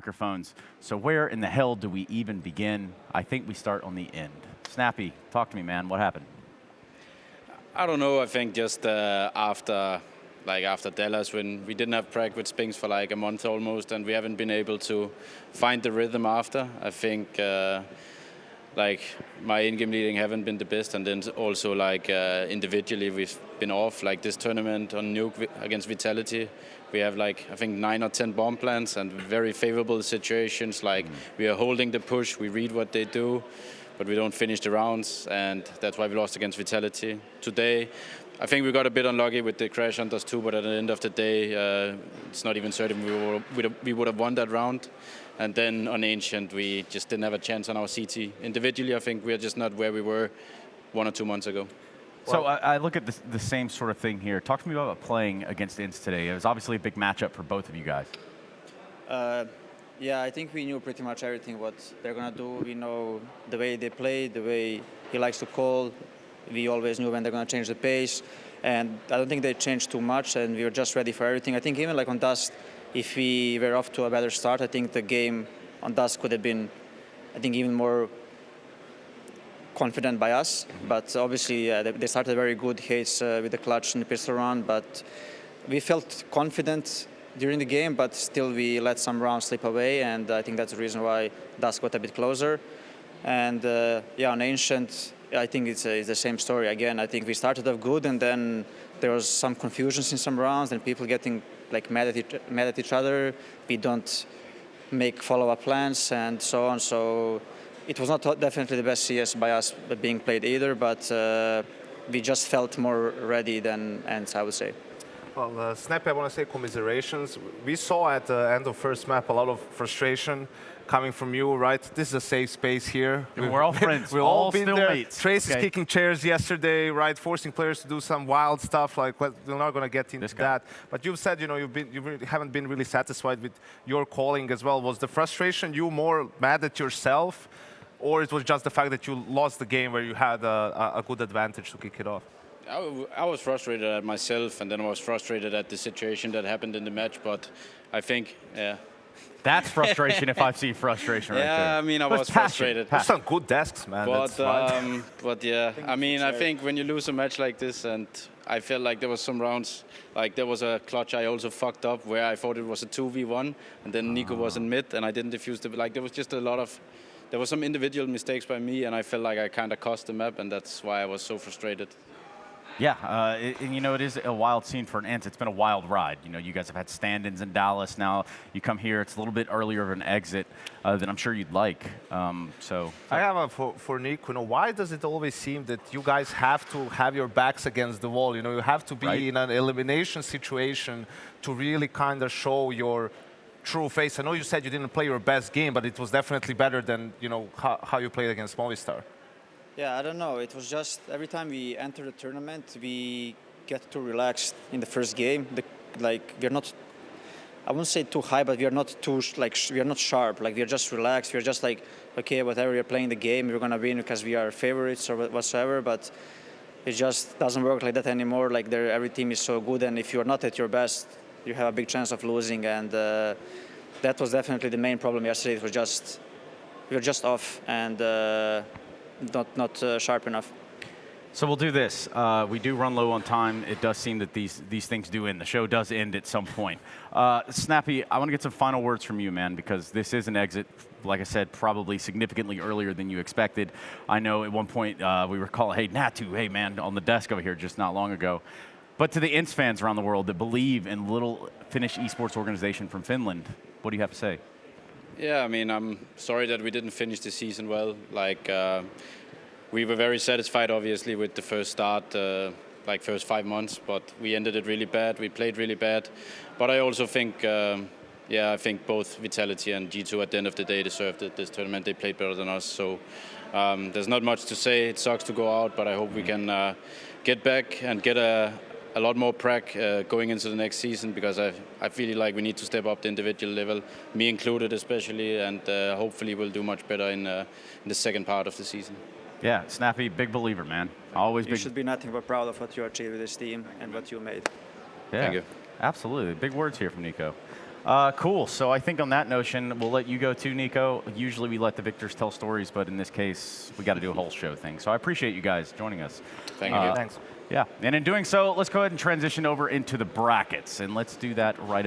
microphones. So where in the hell do we even begin? I think we start on the end. Snappi, talk to me, man. What happened? I don't know. I think just after Dallas, when we didn't have practice with Spinks for like a month almost, and we haven't been able to find the rhythm after. I think like my in-game leading haven't been the best, and then also like individually we've been off. Like this tournament on Nuke against Vitality, we have like I think 9 or 10 bomb plants and very favorable situations. Like we are holding the push, we read what they do, but we don't finish the rounds, and that's why we lost against Vitality. Today, I think we got a bit unlucky with the crash on Dust 2, but at the end of the day, it's not even certain we would have won that round. And then on Ancient, we just didn't have a chance on our CT. Individually, I think we are just not where we were 1 or 2 months ago. So I look at the same sort of thing here. Talk to me about playing against ENCE today. It was obviously a big matchup for both of you guys. Yeah, I think we knew pretty much everything what they're gonna do. We know the way they play, the way he likes to call. We always knew when they're gonna change the pace, and I don't think they changed too much. And we were just ready for everything. I think even like on Dust, if we were off to a better start, I think the game on Dust could have been, I think, even more confident by us. But obviously, they started very good hits with the clutch and the pistol round. But we felt confident during the game, but still we let some rounds slip away, and I think that's the reason why Dust got a bit closer. And yeah, on Ancient, I think it's the same story. Again, I think we started off good, and then there was some confusions in some rounds, and people getting like mad at each other. We don't make follow-up plans and so on. So it was not definitely the best CS by us being played either, but we just felt more ready than ENCE, I would say. Well, Snappi, I want to say commiserations. We saw at the end of first map a lot of frustration coming from you, right? This is a safe space here. We're all friends. We've all been still there. mates. Trace is Okay. kicking chairs yesterday, right? Forcing players to do some wild stuff. Like, we're not going to get into that. But you've said, you know, you really haven't been really satisfied with your calling as well. Was the frustration you more mad at yourself, or it was just the fact that you lost the game where you had a good advantage to kick it off? I was frustrated at myself, and then I was frustrated at the situation that happened in the match. But I think, yeah. That's frustration if I've seen frustration right there. Yeah, I mean, I was passion. frustrated. There's some good desks, man. But yeah, I mean, I think when you lose a match like this, and I felt like there was some rounds, like there was a clutch I also fucked up where I thought it was a 2v1, and then NiKo was in mid, and I didn't defuse the, like there was just a lot of, there was some individual mistakes by me, and I felt like I kind of cost the map, and that's why I was so frustrated. Yeah, and you know, it is a wild scene for an ENCE. It's been a wild ride. You know, you guys have had stand-ins in Dallas. Now you come here. It's a little bit earlier of an exit than I'm sure you'd like. So I have a for NiKo. You know, why does it always seem that you guys have to have your backs against the wall? You know, you have to be in an elimination situation to really kind of show your true face. I know you said you didn't play your best game, but it was definitely better than, you know, how you played against Movistar. Yeah, I don't know. It was just every time we enter the tournament, we get too relaxed in the first game. Like we're not, I wouldn't say too high, but we are not too we are not sharp. Like we are just relaxed. We are just like, okay, whatever you're playing the game, we're gonna win because we are favorites or whatsoever. But it just doesn't work like that anymore. Like every team is so good, and if you're not at your best, you have a big chance of losing. And that was definitely the main problem yesterday. It was just we were just off and. Not sharp enough. So we'll do this. We do run low on time. It does seem that these things do end. The show does end at some point. Snappi, I want to get some final words from you, man, because this is an exit, like I said, probably significantly earlier than you expected. I know at one point we were calling, hey, Natu, hey, man, on the desk over here just not long ago. But to the ENCE fans around the world that believe in little Finnish esports organization from Finland, what do you have to say? Yeah, I mean, I'm sorry that we didn't finish the season well. Like, we were very satisfied, obviously, with the first start, like first 5 months, but we ended it really bad. We played really bad. But I also think, yeah, I think both Vitality and G2 at the end of the day deserved it. This tournament, they played better than us. So there's not much to say. It sucks to go out, but I hope we can get back and get a lot more prac going into the next season, because I feel like we need to step up the individual level, me included especially, and hopefully we'll do much better in the second part of the season. Yeah, Snappi, big believer, man. Always big. You should be nothing but proud of what you achieved with this team and what you made. Yeah, Thank you. Absolutely. Big words here from NiKo. Cool. So I think on that notion, we'll let you go too, NiKo. Usually we let the victors tell stories, but in this case, we got to do a whole show thing. So I appreciate you guys joining us. Thank you. Thanks. Yeah, and in doing so, let's go ahead and transition over into the brackets, and let's do that right